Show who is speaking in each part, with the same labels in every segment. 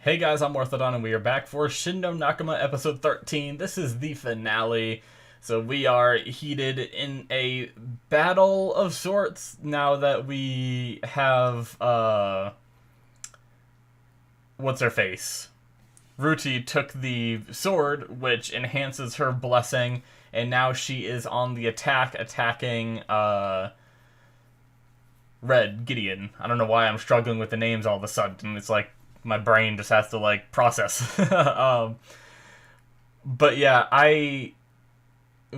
Speaker 1: Hey guys, I'm Morthadon, and we are back for Shin Nakama episode 13. This is the finale. So we are heated in a battle of sorts now that we have, what's her face? Ruti took the sword, which enhances her blessing, and now she is on the attack, attacking, Red Gideon. I don't know why I'm struggling with the names all of a sudden. It's like my brain just has to like process. But yeah,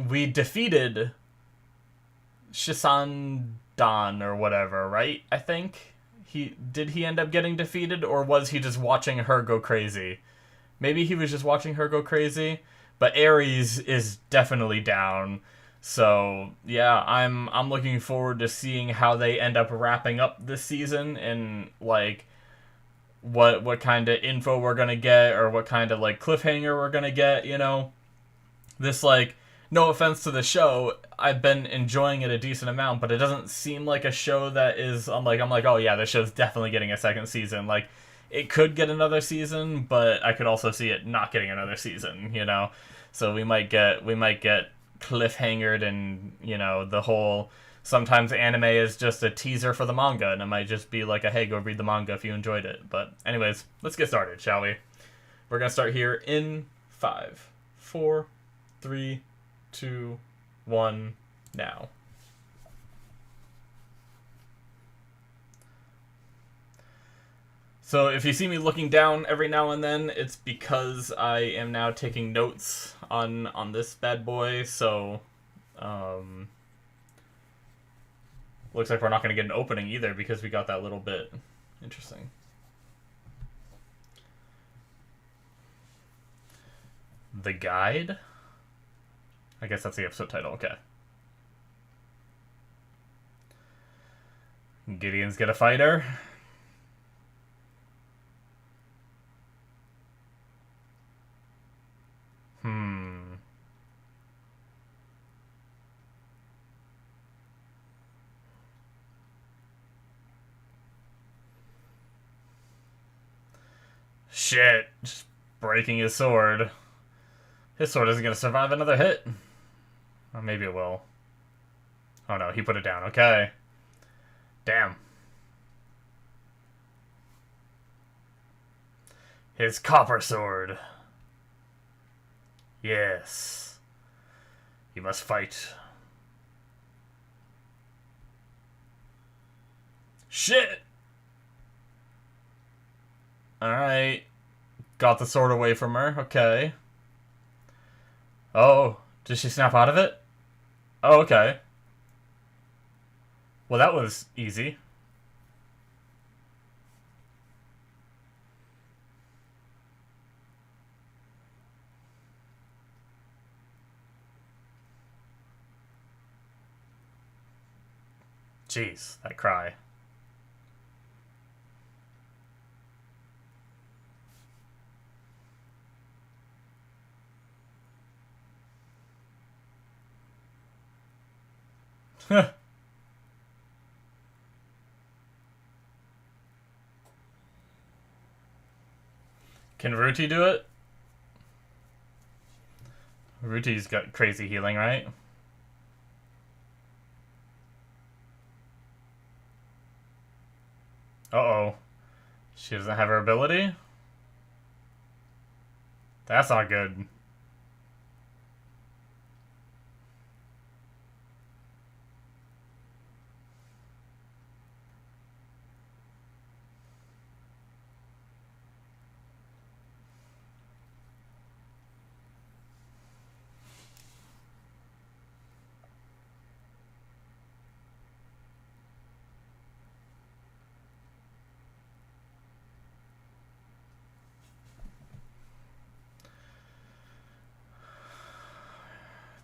Speaker 1: we defeated Shisandan or whatever, right? I think he end up getting defeated, or was he just watching her go crazy? Maybe he was just watching her go crazy. But Ares is definitely down. So yeah, I'm looking forward to seeing how they end up wrapping up this season, and like what kind of info we're gonna get, or what kind of like cliffhanger we're gonna get. This, like, no offense to the show, I've been enjoying it a decent amount, but it doesn't seem like a show that is. I'm like, oh yeah, this show's definitely getting a second season. Like, it could get another season, but I could also see it not getting another season. So we might get cliffhangered, and the whole, sometimes anime is just a teaser for the manga, and it might just be like a, hey, go read the manga if you enjoyed it. But anyways, let's get started, shall we? We're gonna start here in 5, 4, 3, 2, 1, now. So if you see me looking down every now and then, it's because I am now taking notes on this bad boy. So looks like we're not going to get an opening either, because we got that little bit. Interesting. The Guide? I guess that's the episode title. Okay. Gideon's get a fighter. Shit. Just breaking his sword. His sword isn't going to survive another hit. Or maybe it will. Oh no, he put it down. Okay. Damn. His copper sword. Yes. You must fight. Shit! Alright. Got the sword away from her. Okay. Oh, did she snap out of it? Oh, okay. Well, that was easy. Jeez, that cry. Can Ruti do it? Ruti's got crazy healing, right? Uh-oh. She doesn't have her ability? That's not good.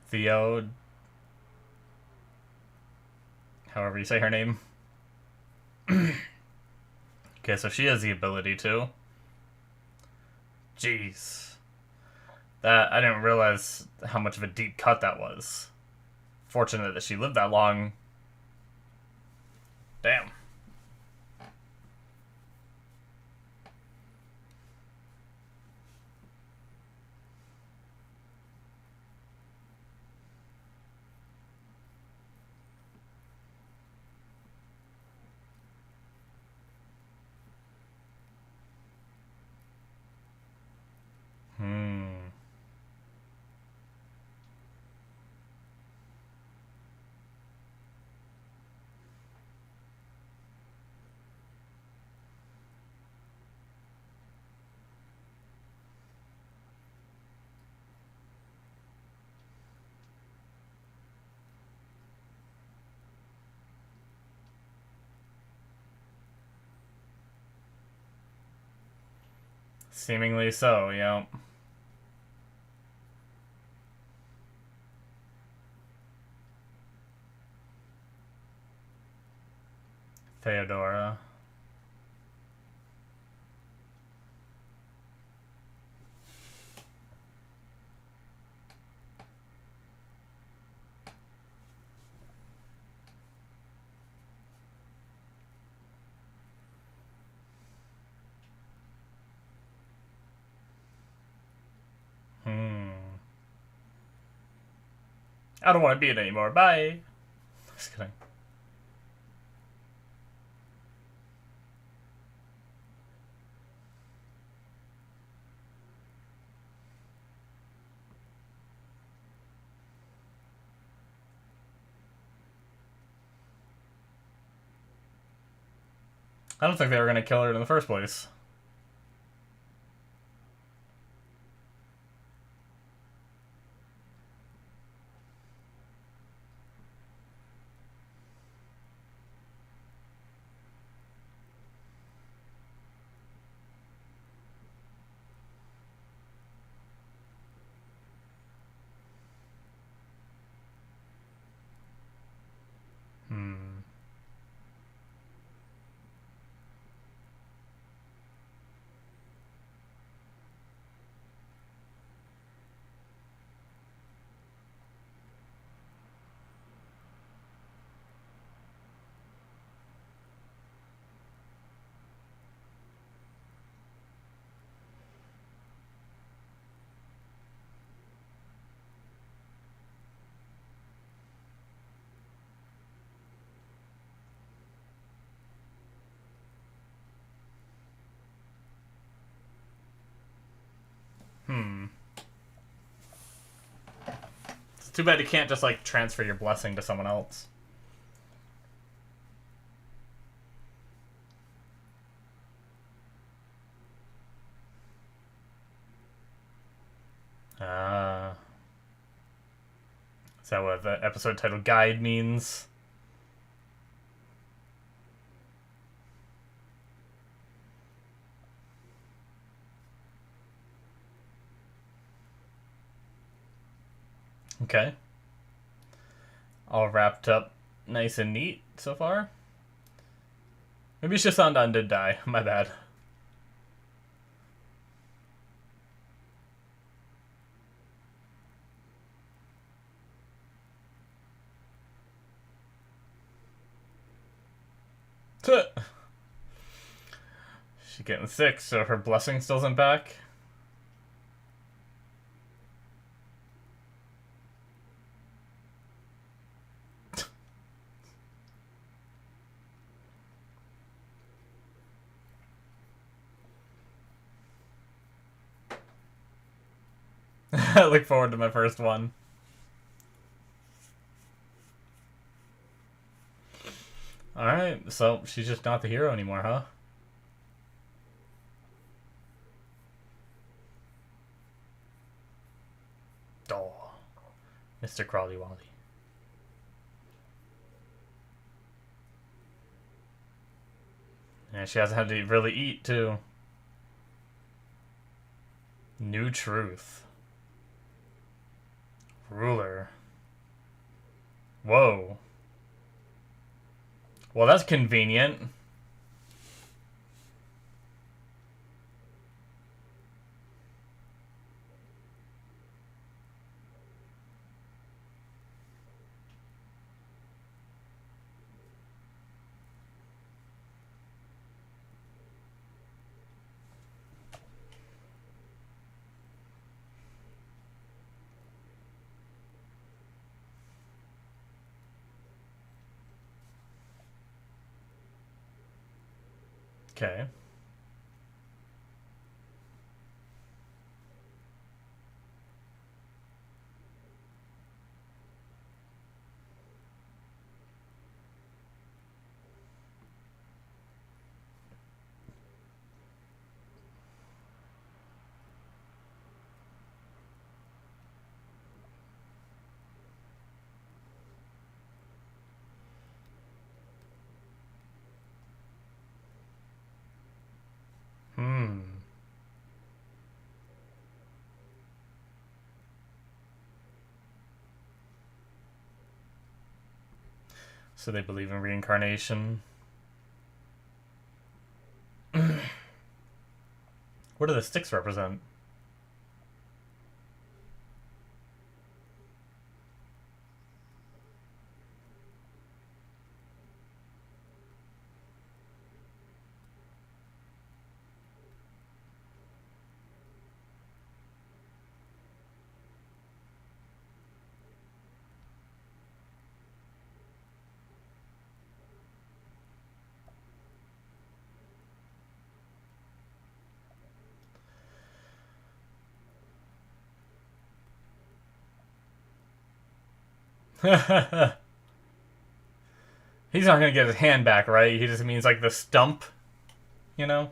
Speaker 1: Theo, however you say her name. Okay, so she has the ability to. Jeez. I didn't realize how much of a deep cut that was. Fortunate that she lived that long. Damn. Seemingly so, yeah. Theodora. I don't want to be it anymore. Bye. Just kidding. I don't think they were going to kill her in the first place. It's too bad you can't just, like, transfer your blessing to someone else. Is that what the episode title guide means? Okay. All wrapped up nice and neat so far. Maybe Shisandan did die. My bad. She's getting sick, so her blessing still isn't back. I look forward to my first one. Alright, so she's just not the hero anymore, huh? Oh, Mr. Crawley Wally. And she hasn't had to really eat, too. New truth. Ruler. Whoa. Well, that's convenient. Okay. So they believe in reincarnation. What do the sticks represent? He's not gonna get his hand back, right? He just means like the stump, you know?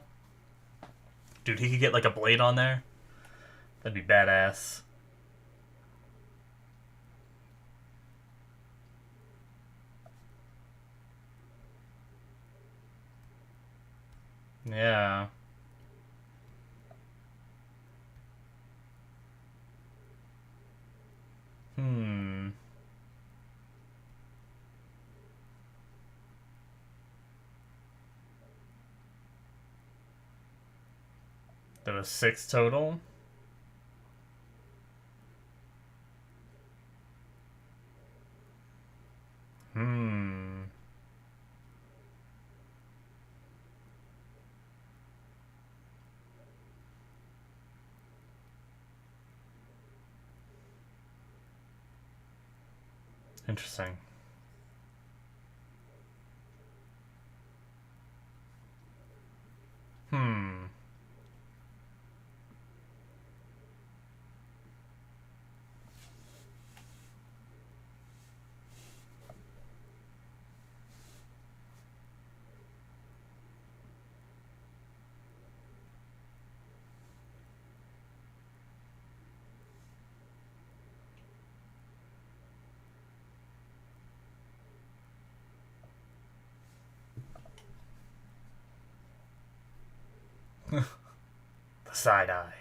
Speaker 1: Dude, he could get like a blade on there. That'd be badass. Yeah. Hmm. There was 6 total. Hmm. Interesting. Hmm. The side eye.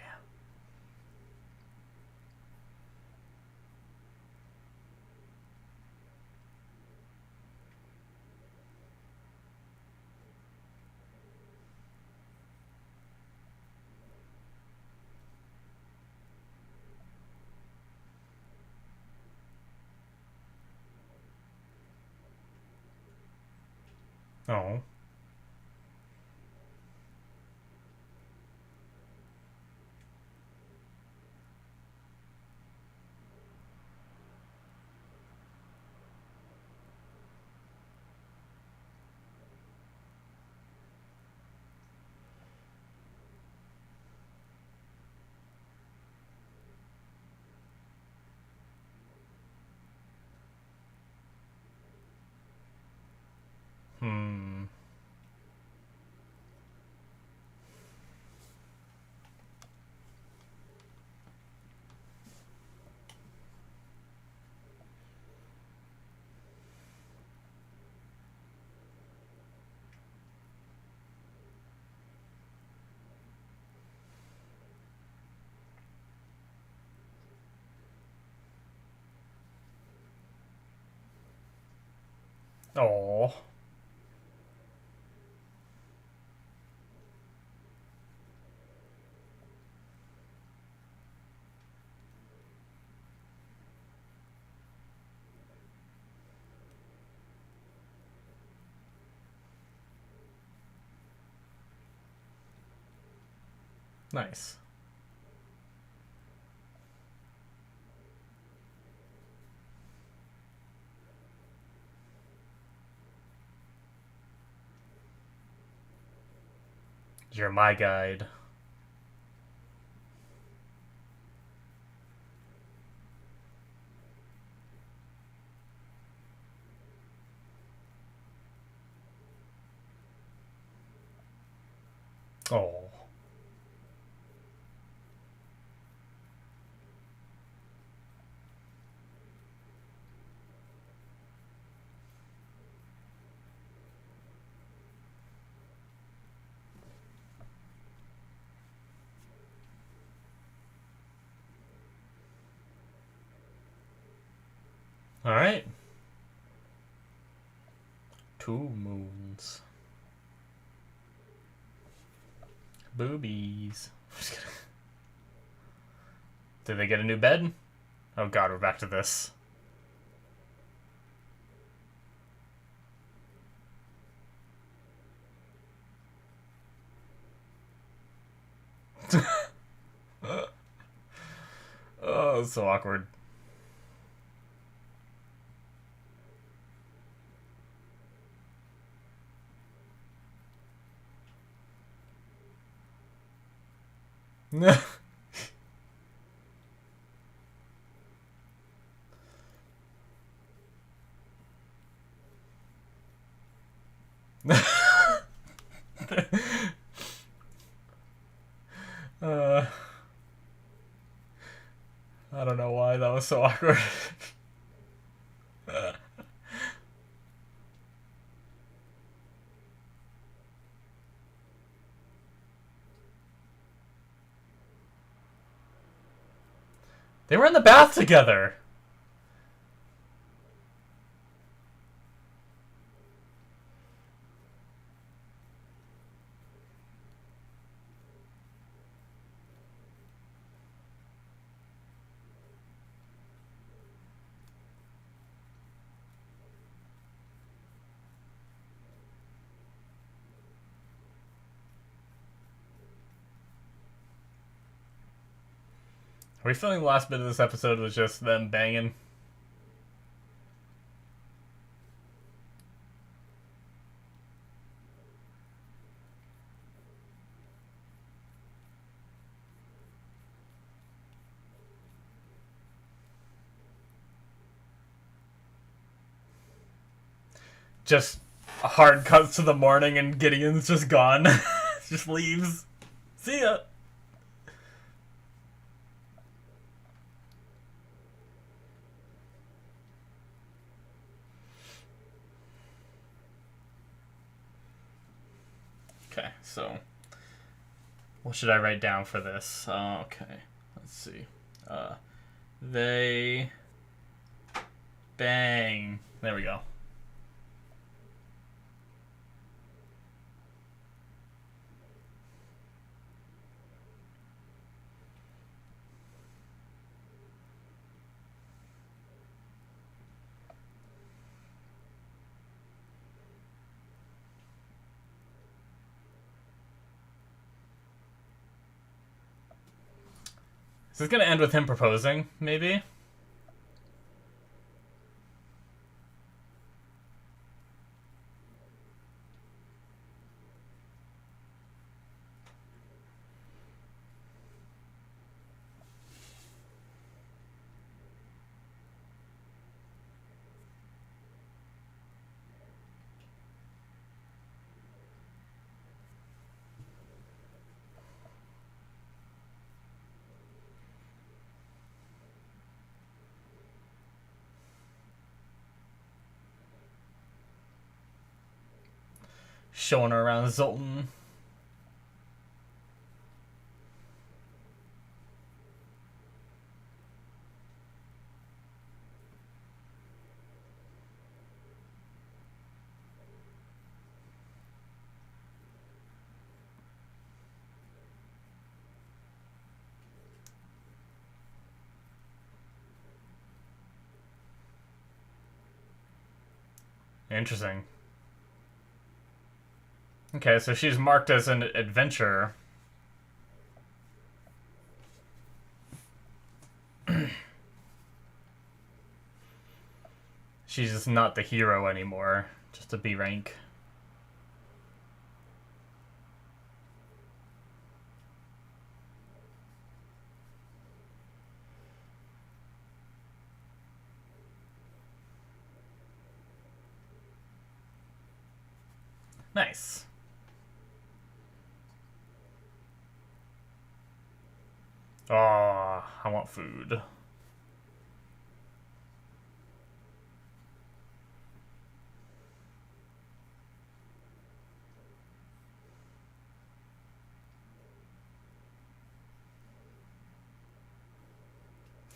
Speaker 1: Oh. Hmm. Oh. Nice. You're my guide. Oh. All right. 2 moons. Boobies. Did they get a new bed? Oh god, we're back to this. Oh, it's so awkward. uh, I don't know why that was so awkward. They were in the bath together. Are we feeling the last bit of this episode was just them banging? Just hard cuts to the morning and Gideon's just gone. Just leaves. See ya. Okay, so what should I write down for this? Okay, let's see. They bang. There we go. Is this gonna end with him proposing, maybe? Showing her around Zoltan. Interesting. Okay, so she's marked as an adventurer. She's just not the hero anymore. Just a B rank. Nice. Oh, I want food.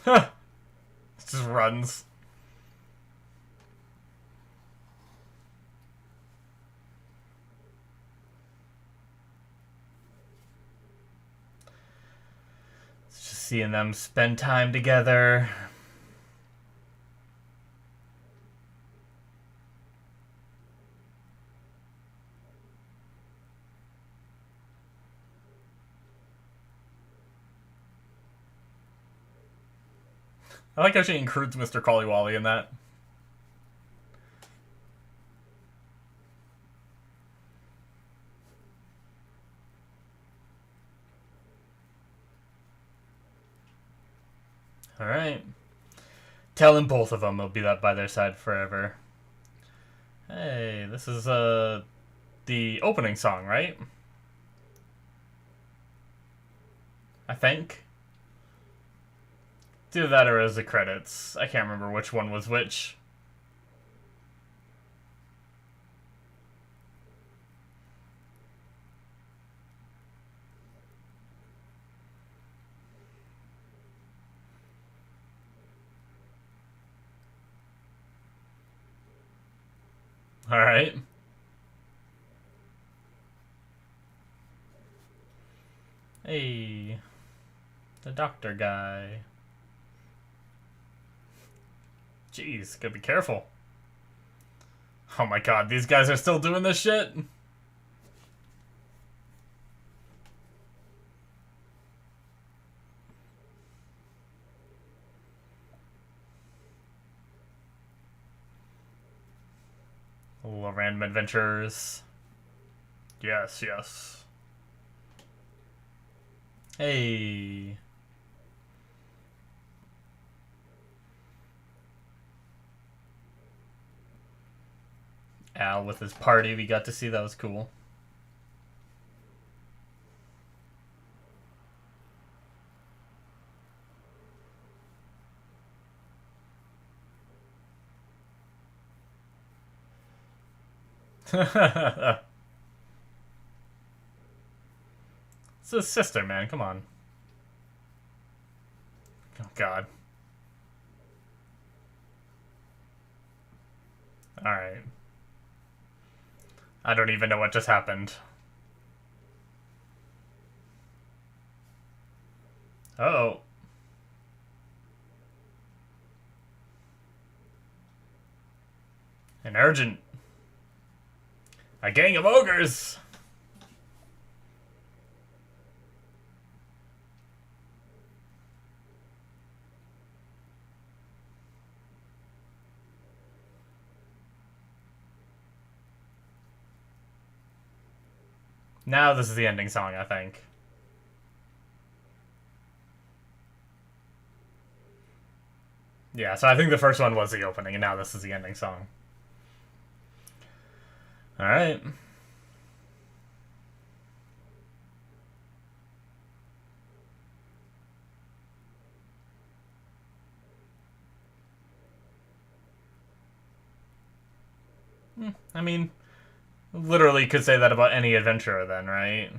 Speaker 1: Huh. It just runs. seeing them spend time together. I like how she includes Mr. Collywally in that. Alright. Telling both of them will be that by their side forever. Hey, this is the opening song, right? I think. Do that or as the credits. I can't remember which one was which. Alright. Hey. The doctor guy. Jeez, gotta be careful. Oh my god, these guys are still doing this shit? Little random adventures. Yes, yes. Hey. Al with his party we got to see, that was cool. It's his sister, man. Come on. Oh, God. Alright. I don't even know what just happened. Uh-oh. An urgent. A gang of ogres! Now this is the ending song, I think. Yeah, so I think the first one was the opening, and now this is the ending song. Alright. I mean, literally could say that about any adventurer then, right?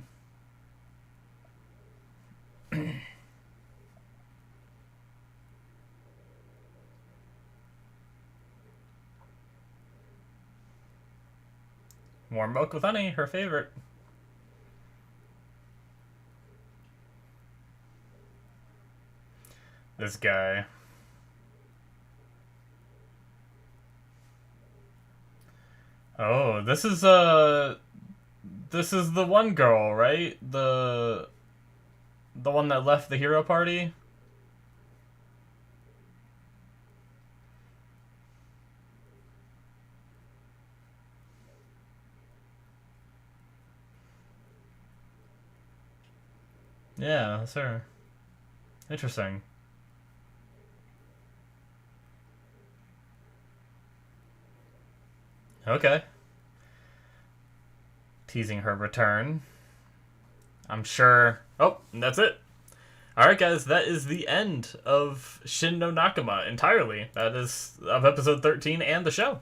Speaker 1: Warm milk with honey, her favorite. This guy. Oh, this is the one girl, right? The one that left the hero party? Yeah, that's her. Interesting. Okay. Teasing her return. I'm sure... Oh, and that's it. Alright guys, that is the end of Shin no Nakama entirely. That is of episode 13 and the show.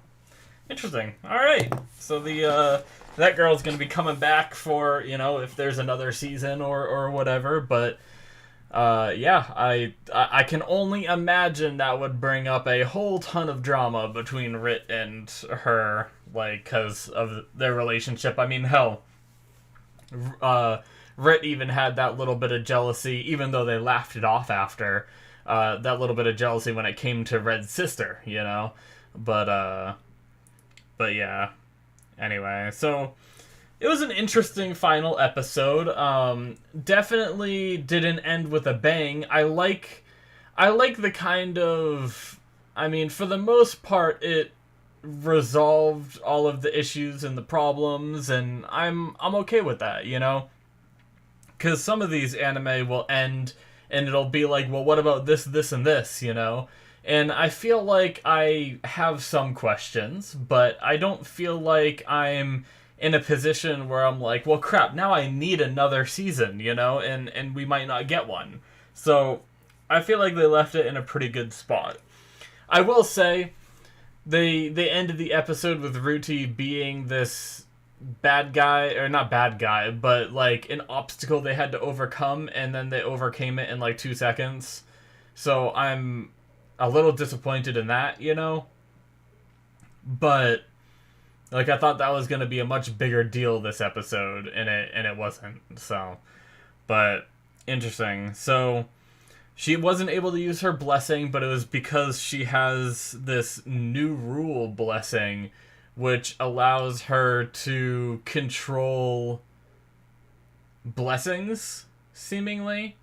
Speaker 1: Interesting. Alright. So that girl's gonna be coming back for, you know, if there's another season or whatever, but yeah, I can only imagine that would bring up a whole ton of drama between Rit and her, like, because of their relationship. I mean, hell, Rit even had that little bit of jealousy, even though they laughed it off after. That little bit of jealousy when it came to Red's sister, you know? But yeah. Anyway, so it was an interesting final episode. Definitely didn't end with a bang. I like the kind of, I mean, for the most part, it resolved all of the issues and the problems, and I'm okay with that, you know? Because some of these anime will end, and it'll be like, well, what about this, this, and this, you know? And I feel like I have some questions, but I don't feel like I'm in a position where I'm like, well, crap, now I need another season, you know? And we might not get one. So I feel like they left it in a pretty good spot. I will say, they ended the episode with Ruti being this bad guy, or not bad guy, but like an obstacle they had to overcome, and then they overcame it in like 2 seconds. So I'm a little disappointed in that, you know? But like, I thought that was going to be a much bigger deal this episode, and it wasn't. So, but interesting. So she wasn't able to use her blessing, but it was because she has this new rule blessing, which allows her to control blessings, seemingly,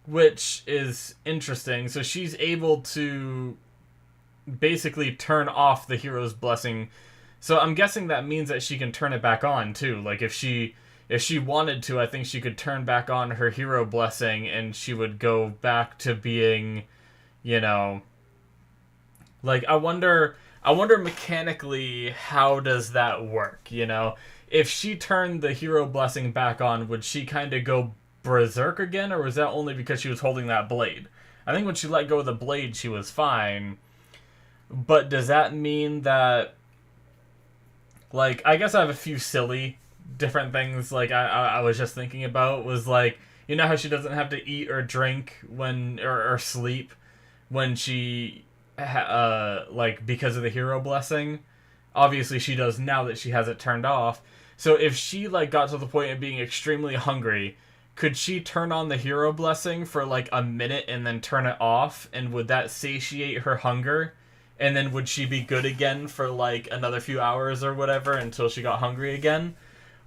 Speaker 1: which is interesting. So she's able to basically turn off the hero's blessing. So I'm guessing that means that she can turn it back on, too. Like, if she wanted to, I think she could turn back on her hero blessing, and she would go back to being, you know, like, I wonder mechanically, how does that work, you know? If she turned the hero blessing back on, would she kind of go berserk again, or was that only because she was holding that blade? I think when she let go of the blade, she was fine. But does that mean that, like, I guess I have a few silly different things, like, I was just thinking about, was like, you know how she doesn't have to eat or drink or sleep when she, like, because of the hero blessing? Obviously she does now that she has it turned off. So if she, like, got to the point of being extremely hungry, could she turn on the hero blessing for, like, a minute and then turn it off? And would that satiate her hunger? And then would she be good again for, like, another few hours or whatever until she got hungry again?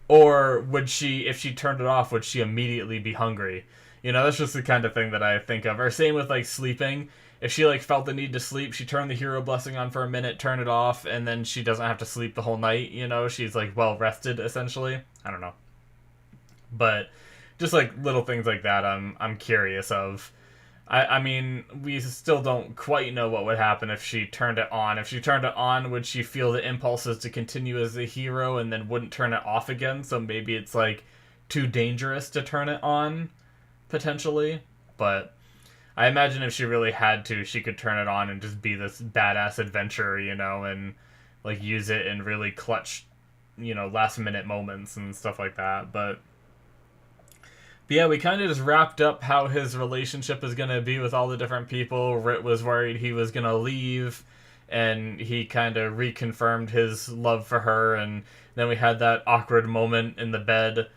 Speaker 1: Or would she, if she turned it off, would she immediately be hungry? You know, that's just the kind of thing that I think of. Or same with, like, sleeping. If she, like, felt the need to sleep, she turned the hero blessing on for a minute, turn it off, and then she doesn't have to sleep the whole night, you know? She's, like, well-rested, essentially. I don't know. But just, like, little things like that I'm curious of. I mean, we still don't quite know what would happen if she turned it on. If she turned it on, would she feel the impulses to continue as a hero and then wouldn't turn it off again? So maybe it's, like, too dangerous to turn it on, potentially. But I imagine if she really had to, she could turn it on and just be this badass adventurer, you know, and, like, use it in really clutch, you know, last-minute moments and stuff like that. But yeah, we kind of just wrapped up how his relationship is going to be with all the different people. Rit was worried he was going to leave, and he kind of reconfirmed his love for her, and then we had that awkward moment in the bed.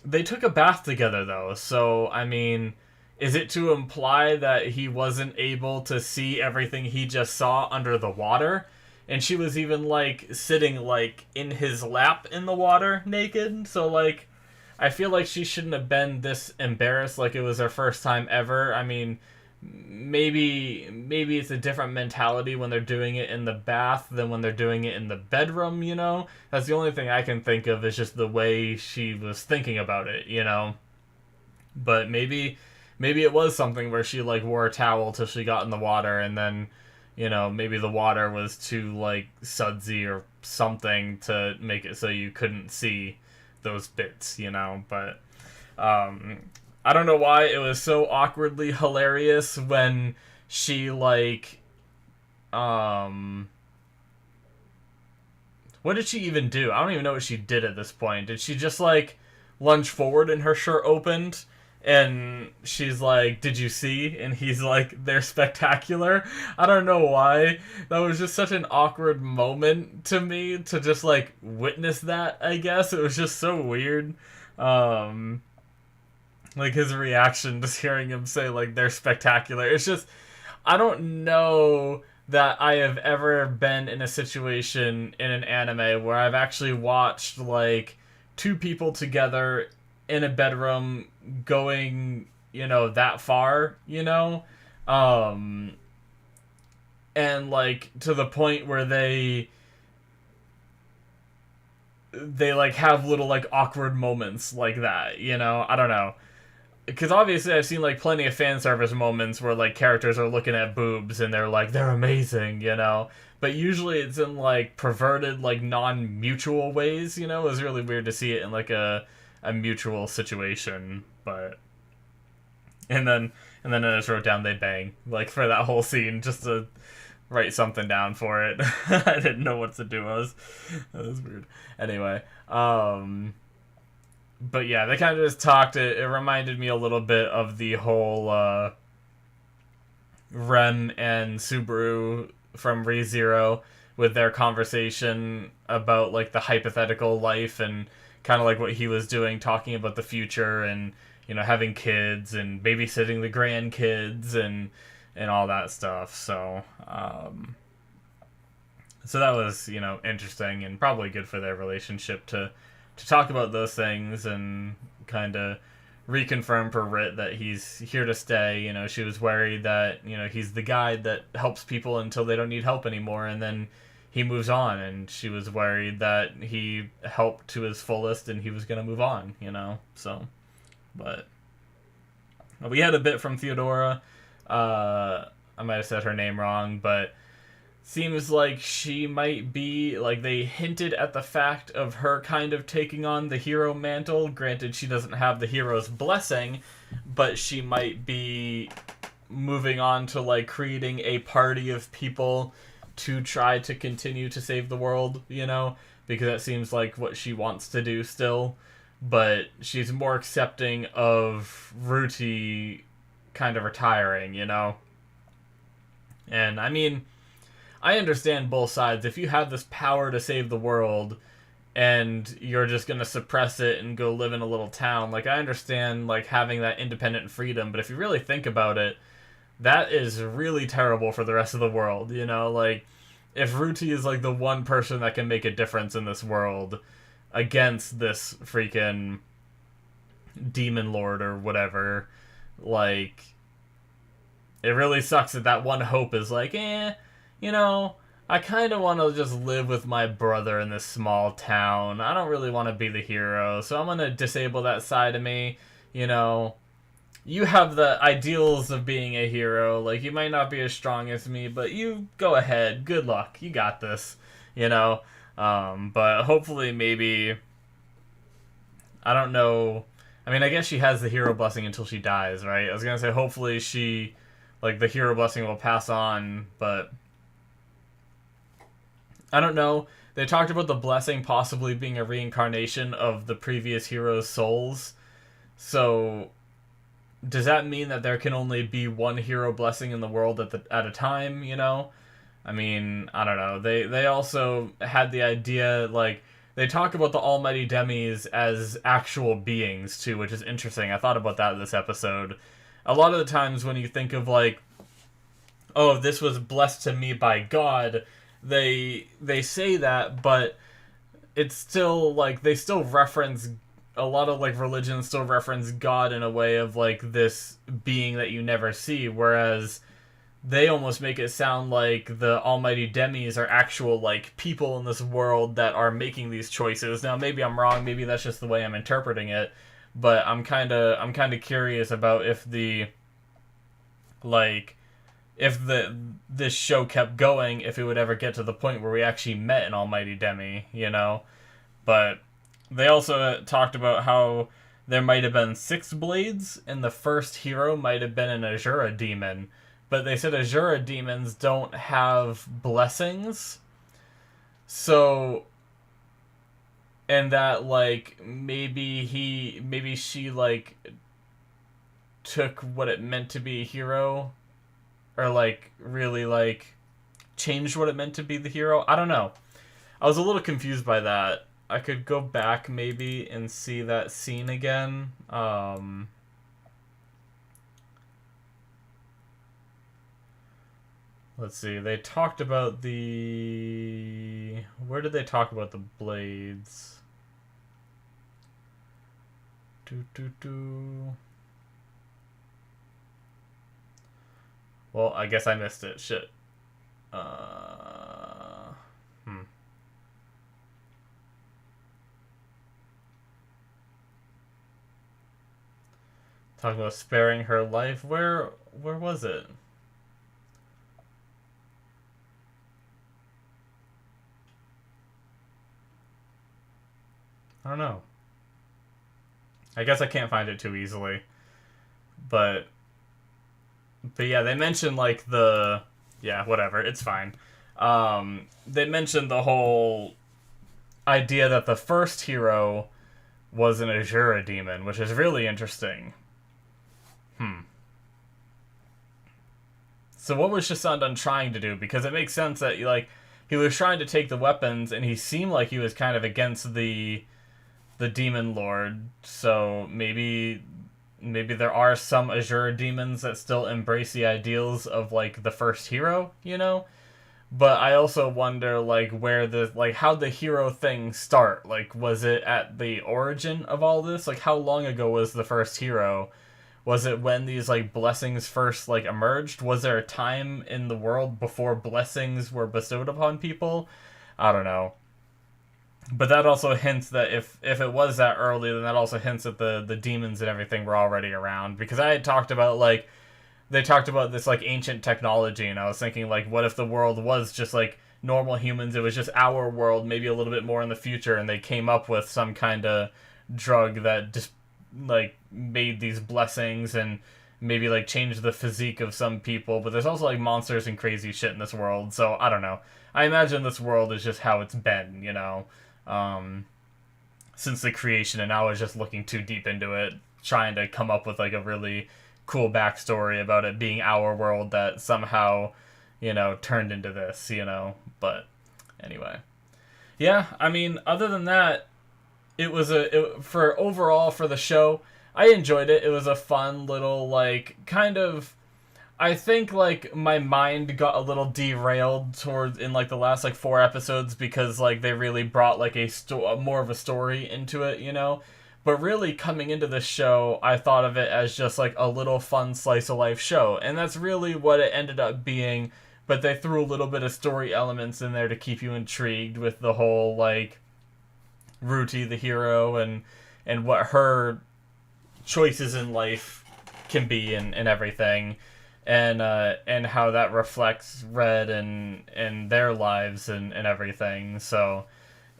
Speaker 1: They took a bath together, though, so, I mean, is it to imply that he wasn't able to see everything he just saw under the water? And she was even, like, sitting, like, in his lap in the water, naked, so, like, I feel like she shouldn't have been this embarrassed like it was her first time ever. I mean, maybe it's a different mentality when they're doing it in the bath than when they're doing it in the bedroom, you know? That's the only thing I can think of, is just the way she was thinking about it, you know? But maybe it was something where she, like, wore a towel till she got in the water, and then, you know, maybe the water was too, like, sudsy or something to make it so you couldn't see those bits, you know? But I don't know why it was so awkwardly hilarious when she, like, what did she even do? I don't even know what she did at this point. Did she just, like, lunge forward and her shirt opened? And she's like, did you see? And he's like, they're spectacular. I don't know why. That was just such an awkward moment to me to just, like, witness that, I guess. It was just so weird. Like his reaction, just hearing him say like they're spectacular. It's just, I don't know that I have ever been in a situation in an anime where I've actually watched like two people together in a bedroom going, that far, and like to the point where they like have little like awkward moments like that, I don't know, because obviously I've seen like plenty of fan service moments where like characters are looking at boobs and they're like they're amazing, but usually it's in like perverted like non-mutual ways. It was really weird to see it in like a mutual situation. But and then I just wrote down they bang like for that whole scene just to write something down for it. I didn't know what to do. That was weird. Anyway, but yeah, they kind of just talked. It reminded me a little bit of the whole Rem and Subaru from ReZero with their conversation about like the hypothetical life and kind of like what he was doing, talking about the future and having kids and babysitting the grandkids and all that stuff. So so that was interesting and probably good for their relationship to talk about those things and kind of reconfirm for Rit that he's here to stay. She was worried that he's the guy that helps people until they don't need help anymore, and then he moves on, and she was worried that he helped to his fullest and he was going to move on. So, but we had a bit from Theodora. I might have said her name wrong, but seems like she might be, like, they hinted at the fact of her kind of taking on the hero mantle. Granted, she doesn't have the hero's blessing, but she might be moving on to, like, creating a party of people to try to continue to save the world, because that seems like what she wants to do still. But she's more accepting of Ruti kind of retiring, And, I mean, I understand both sides. If you have this power to save the world and you're just going to suppress it and go live in a little town, like, I understand, like, having that independent freedom. But if you really think about it, that is really terrible for the rest of the world, Like, if Ruti is, like, the one person that can make a difference in this world against this freaking demon lord or whatever, like, it really sucks that one hope is like, I kind of want to just live with my brother in this small town. I don't really want to be the hero, so I'm going to disable that side of me. You have the ideals of being a hero. Like, you might not be as strong as me, but you go ahead. Good luck. You got this. But hopefully maybe, I don't know. I mean, I guess she has the hero blessing until she dies, right? I was going to say hopefully she, like, the hero blessing will pass on, but I don't know. They talked about the blessing possibly being a reincarnation of the previous hero's souls. So, does that mean that there can only be one hero blessing in the world at a time, I mean, I don't know. They also had the idea, like, they talk about the almighty demis as actual beings, too, which is interesting. I thought about that in this episode. A lot of the times when you think of, like, oh, this was blessed to me by God, they say that, but it's still, like, they still reference, a lot of, like, religions still reference God in a way of, like, this being that you never see, whereas they almost make it sound like the almighty demis are actual, like, people in this world that are making these choices. Now, maybe I'm wrong, maybe that's just the way I'm interpreting it, but I'm kind of curious about if the, like, if this show kept going, if it would ever get to the point where we actually met an almighty demi, But they also talked about how there might have been 6 blades, and the first hero might have been an Azura demon. But they said Azura demons don't have blessings. So, and that, like, maybe she, like, took what it meant to be a hero, or, like, really, like, changed what it meant to be the hero. I don't know. I was a little confused by that. I could go back maybe and see that scene again. Let's see. They talked about the... Where did they talk about the blades? Well, I guess I missed it. Shit. Talking about sparing her life. Where was it? I don't know. I guess I can't find it too easily. But yeah, they mentioned like the... Yeah, whatever. It's fine. They mentioned the whole idea that the first hero was an Azura demon, which is really interesting. So what was Shisandan trying to do? Because it makes sense that like he was trying to take the weapons, and he seemed like he was kind of against the demon lord. So maybe there are some Azura demons that still embrace the ideals of like the first hero, you know? But I also wonder like where the like how the hero thing start. Like was it at the origin of all this? Like how long ago was the first hero? Was it when these like blessings first like emerged? Was there a time in the world before blessings were bestowed upon people? I don't know. But that also hints that if it was that early, then that also hints that the demons and everything were already around. Because I had talked about like they talked about this like ancient technology, and I was thinking like what if the world was just like normal humans, it was just our world, maybe a little bit more in the future, and they came up with some kind of drug that just like made these blessings and maybe like changed the physique of some people. But there's also like monsters and crazy shit in this world, so I don't know. I imagine this world is just how it's been, you know, since the creation, and I was just looking too deep into it, trying to come up with like a really cool backstory about it being our world that somehow, you know, turned into this, you know. But anyway, yeah, I mean, other than that, it was for overall for the show, I enjoyed it. It was a fun little like kind of, I think like my mind got a little derailed towards in like the last like 4 episodes because like they really brought like more of a story into it, you know. But really coming into this show, I thought of it as just like a little fun slice of life show, and that's really what it ended up being. But they threw a little bit of story elements in there to keep you intrigued with the whole like Ruti, the hero, and what her choices in life can be and everything, and how that reflects Red and their lives and everything. So,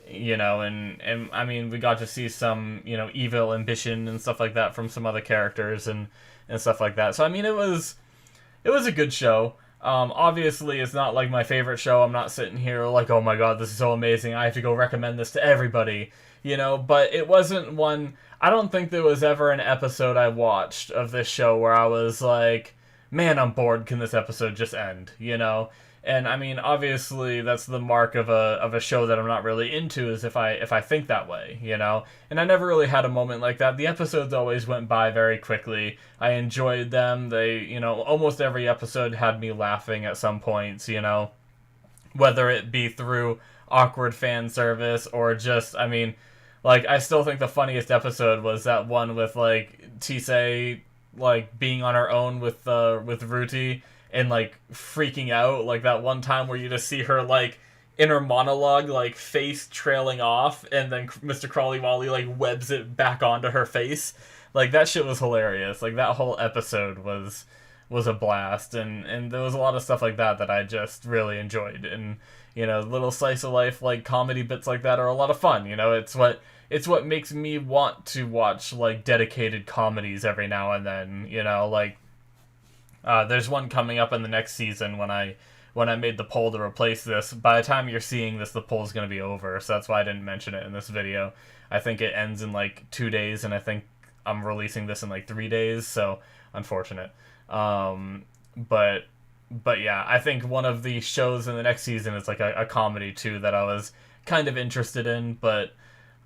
Speaker 1: you know, and I mean, we got to see some, you know, evil ambition and stuff like that from some other characters and stuff like that. So I mean, it was a good show. Obviously, it's not like my favorite show. I'm not sitting here like, oh my god, this is so amazing, I have to go recommend this to everybody, you know. But it wasn't one... I don't think there was ever an episode I watched of this show where I was like, man, I'm bored, can this episode just end, you know? And I mean, obviously, that's the mark of a show that I'm not really into, is if I think that way, you know? And I never really had a moment like that. The episodes always went by very quickly. I enjoyed them. They, you know, almost every episode had me laughing at some points, you know? Whether it be through awkward fan service or just, I mean, like, I still think the funniest episode was that one with, like, Tisei, like, being on her own with Ruti, and like freaking out, like that one time where you just see her like in her monologue, like face trailing off, and then Mr. Crawley Wally like webs it back onto her face. Like that shit was hilarious. Like that whole episode was a blast, and there was a lot of stuff like that I just really enjoyed. And you know, little slice of life like comedy bits like that are a lot of fun. You know, it's what makes me want to watch like dedicated comedies every now and then. You know, like. There's one coming up in the next season when I made the poll to replace this. By the time you're seeing this, the poll's going to be over, so that's why I didn't mention it in this video. I think it ends in like 2 days, and I think I'm releasing this in like 3 days, so unfortunate. But yeah, I think one of the shows in the next season is like a comedy too that I was kind of interested in, but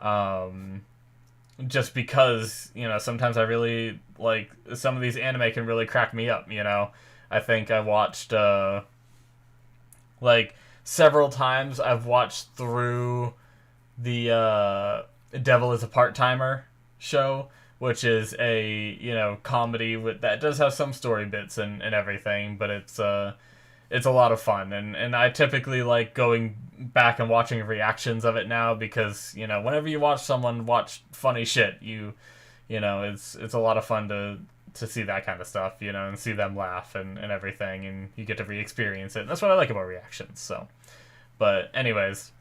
Speaker 1: Just because, sometimes I really, like, some of these anime can really crack me up, I think I watched, like, several times I've watched through the, Devil is a Part-Timer show, which is a, comedy that does have some story bits and everything, but it's a lot of fun, and I typically like going back and watching reactions of it now because whenever you watch someone watch funny shit, it's a lot of fun to see that kind of stuff, and see them laugh and everything, and you get to re-experience it. And that's what I like about reactions. So, but anyways,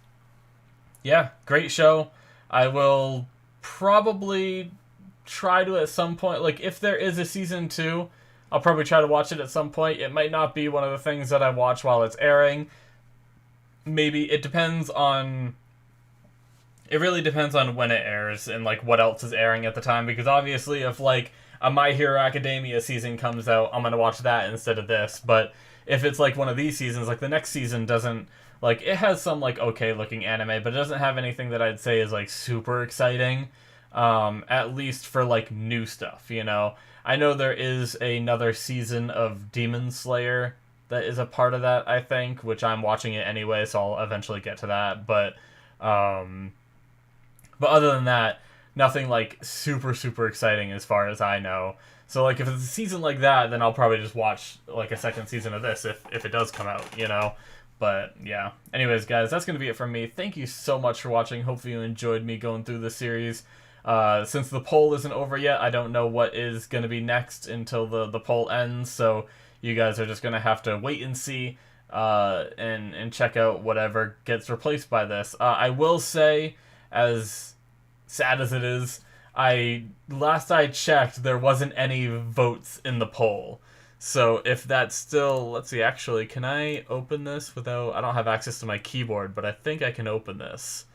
Speaker 1: yeah, great show. I will probably try to at some point, like if there is a season 2. I'll probably try to watch it at some point. It might not be one of the things that I watch while it's airing. Maybe it depends on... It really depends on when it airs and, like, what else is airing at the time. Because obviously if, like, a My Hero Academia season comes out, I'm going to watch that instead of this. But if it's, like, one of these seasons, like, the next season doesn't... Like, it has some, like, okay-looking anime, but it doesn't have anything that I'd say is, like, super exciting. At least for, like, new stuff, I know there is another season of Demon Slayer that is a part of that, I think, which I'm watching it anyway, so I'll eventually get to that. But other than that, nothing like super, super exciting as far as I know. So like if it's a season like that, then I'll probably just watch like a second season of this if it does come out, But yeah. Anyways, guys, that's going to be it from me. Thank you so much for watching. Hopefully you enjoyed me going through this series. Since the poll isn't over yet, I don't know what is going to be next until the poll ends, so you guys are just going to have to wait and see, and check out whatever gets replaced by this. I will say, as sad as it is, last I checked, there wasn't any votes in the poll. So if that's still, let's see, actually, can I open this without, I don't have access to my keyboard, but I think I can open this.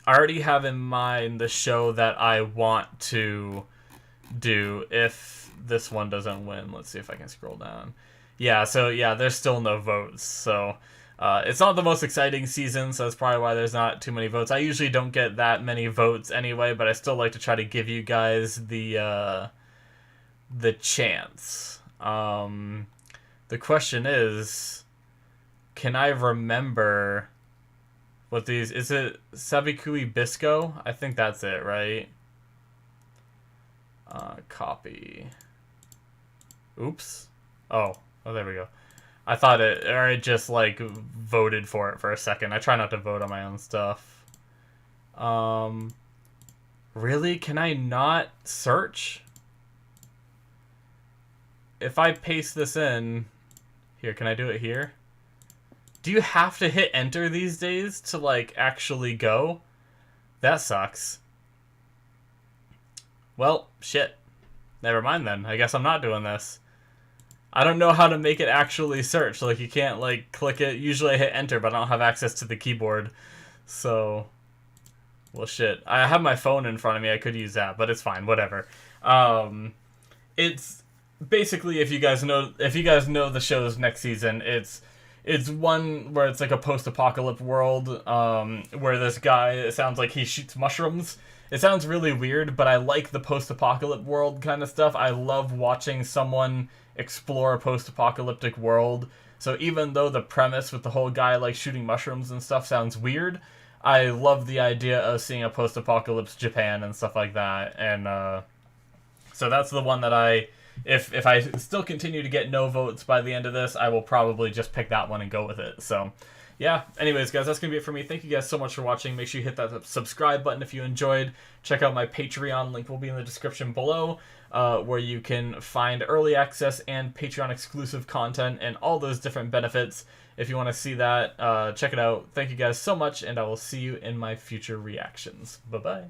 Speaker 1: I already have in mind the show that I want to do if this one doesn't win. Let's see if I can scroll down. Yeah, so yeah, there's still no votes. So it's not the most exciting season, so that's probably why there's not too many votes. I usually don't get that many votes anyway, but I still like to try to give you guys the chance. The question is, can I remember... What these... Is it Sabikui Bisco? I think that's it, right? Copy. Oops. Oh, there we go. I thought it just, like, voted for it for a second. I try not to vote on my own stuff. Really? Can I not search? If I paste this in... Here, can I do it here? Do you have to hit enter these days to, like, actually go? That sucks. Well, shit. Never mind then. I guess I'm not doing this. I don't know how to make it actually search. Like, you can't, like, click it. Usually I hit enter, but I don't have access to the keyboard. So, well, shit. I have my phone in front of me. I could use that, but it's fine. Whatever. It's basically, if you guys know the show's next season, it's one where it's like a post-apocalypse world, where this guy, it sounds like he shoots mushrooms. It sounds really weird, but I like the post-apocalypse world kind of stuff. I love watching someone explore a post-apocalyptic world. So even though the premise with the whole guy like shooting mushrooms and stuff sounds weird, I love the idea of seeing a post-apocalypse Japan and stuff like that. And so that's the one that if I still continue to get no votes by the end of this, I will probably just pick that one and go with it. So, yeah. Anyways, guys, that's going to be it for me. Thank you guys so much for watching. Make sure you hit that subscribe button if you enjoyed. Check out my Patreon. Link will be in the description below, where you can find early access and Patreon exclusive content and all those different benefits. If you want to see that, check it out. Thank you guys so much, and I will see you in my future reactions. Bye-bye.